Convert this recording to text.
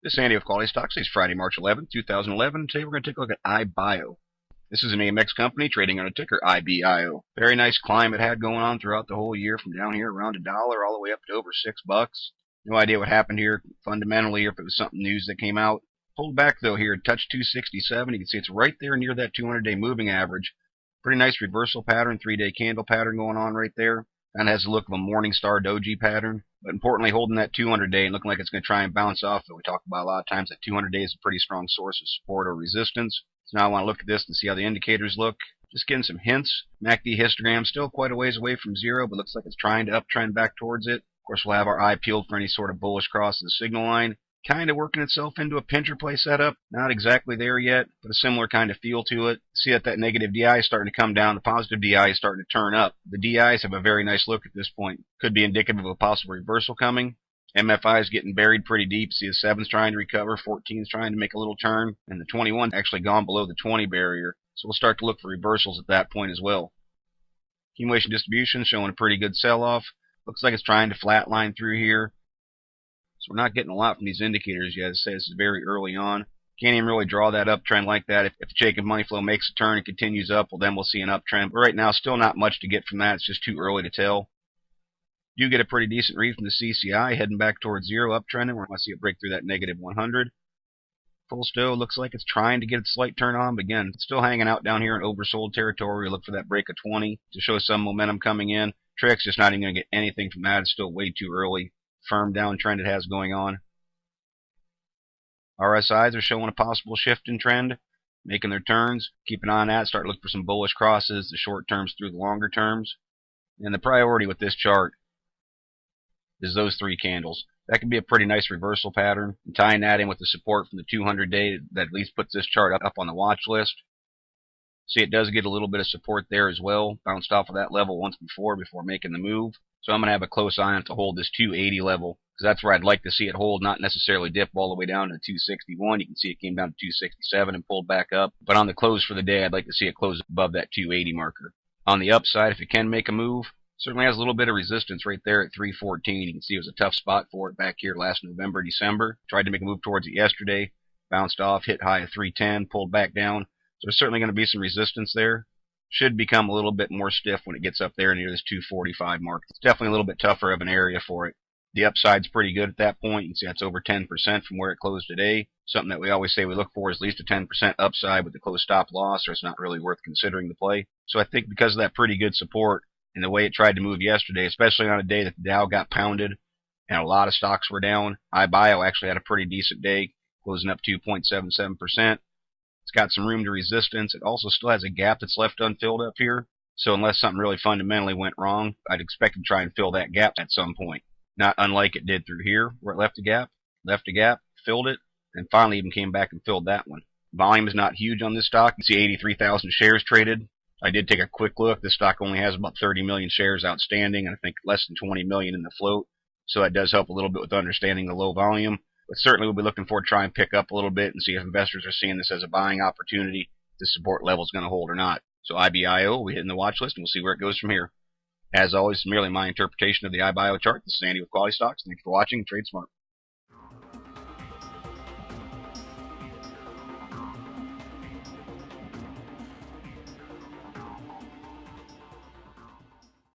This is Andy with QualityStocks. It's Friday, March 11th, 2011. Today we're going to take a look at IBIO. This is an AMX company trading on a ticker IBIO. Very nice climb it had going on throughout the whole year from down here around $1 all the way up to over $6. No idea what happened here fundamentally or if it was something news that came out. Pulled back though here, touched 267. You can see it's right there near that 200-day moving average. Pretty nice reversal pattern, 3-day candle pattern going on right there. Kind of has the look of a morning star doji pattern, but importantly holding that 200-day and looking like it's going to try and bounce off it. We talk about a lot of times that 200 days is a pretty strong source of support or resistance. So now I want to look at this and see how the indicators look. Just getting some hints. MACD histogram still quite a ways away from zero, but looks like it's trying to uptrend back towards it. Of course, we'll have our eye peeled for any sort of bullish cross of the signal line. Kind of working itself into a pincher play setup. Not exactly there yet, but a similar kind of feel to it. See that negative DI is starting to come down. The positive DI is starting to turn up. The DIs have a very nice look at this point. Could be indicative of a possible reversal coming. MFI is getting buried pretty deep. See the 7's trying to recover, 14's trying to make a little turn, and the 21's actually gone below the 20 barrier. So we'll start to look for reversals at that point as well. Accumulation distribution showing a pretty good sell-off. Looks like it's trying to flatline through here. So we're not getting a lot from these indicators yet. As I say, this is very early on. Can't even really draw that uptrend like that. If the Jacob money flow makes a turn and continues up, well, then we'll see an uptrend. But right now, still not much to get from that. It's just too early to tell. Do get a pretty decent read from the CCI, heading back towards zero, uptrending. We're going to see it break through that negative 100. Full stow looks like it's trying to get its slight turn on, but again, it's still hanging out down here in oversold territory. We look for that break of 20 to show some momentum coming in. Trick's just not even going to get anything from that. It's still way too early. Firm downtrend it has going on. RSIs are showing a possible shift in trend, making their turns. Keep an eye on that. Start to look for some bullish crosses, the short terms through the longer terms. And the priority with this chart is those three candles. That could be a pretty nice reversal pattern. And tying that in with the support from the 200-day, that at least puts this chart up on the watch list. See, it does get a little bit of support there as well. Bounced off of that level once before making the move. So I'm going to have a close eye on it to hold this 280 level, because that's where I'd like to see it hold, not necessarily dip all the way down to 261. You can see it came down to 267 and pulled back up. But on the close for the day, I'd like to see it close above that 280 marker. On the upside, if it can make a move, certainly has a little bit of resistance right there at 314. You can see it was a tough spot for it back here last November, December. Tried to make a move towards it yesterday, bounced off, hit high of 310, pulled back down. So there's certainly going to be some resistance there. Should become a little bit more stiff when it gets up there near this 245 mark. It's definitely a little bit tougher of an area for it. The upside's pretty good at that point. You can see that's over 10% from where it closed today. Something that we always say we look for is at least a 10% upside with the close stop loss, or it's not really worth considering the play. So I think because of that pretty good support and the way it tried to move yesterday, especially on a day that the Dow got pounded and a lot of stocks were down, IBIO actually had a pretty decent day, closing up 2.77%. It's got some room to resistance. It also still has a gap that's left unfilled up here. So unless something really fundamentally went wrong, I'd expect to try and fill that gap at some point. Not unlike it did through here, where it left a gap, filled it, and finally even came back and filled that one. Volume is not huge on this stock. You see 83,000 shares traded. I did take a quick look. This stock only has about 30 million shares outstanding, and I think less than 20 million in the float. So that does help a little bit with understanding the low volume. But certainly we'll be looking forward to try and pick up a little bit and see if investors are seeing this as a buying opportunity, if the support level is going to hold or not. So IBIO, we hit in the watch list, and we'll see where it goes from here. As always, it's merely my interpretation of the IBIO chart. This is Andy with QualityStocks. Thanks for watching. Trade smart.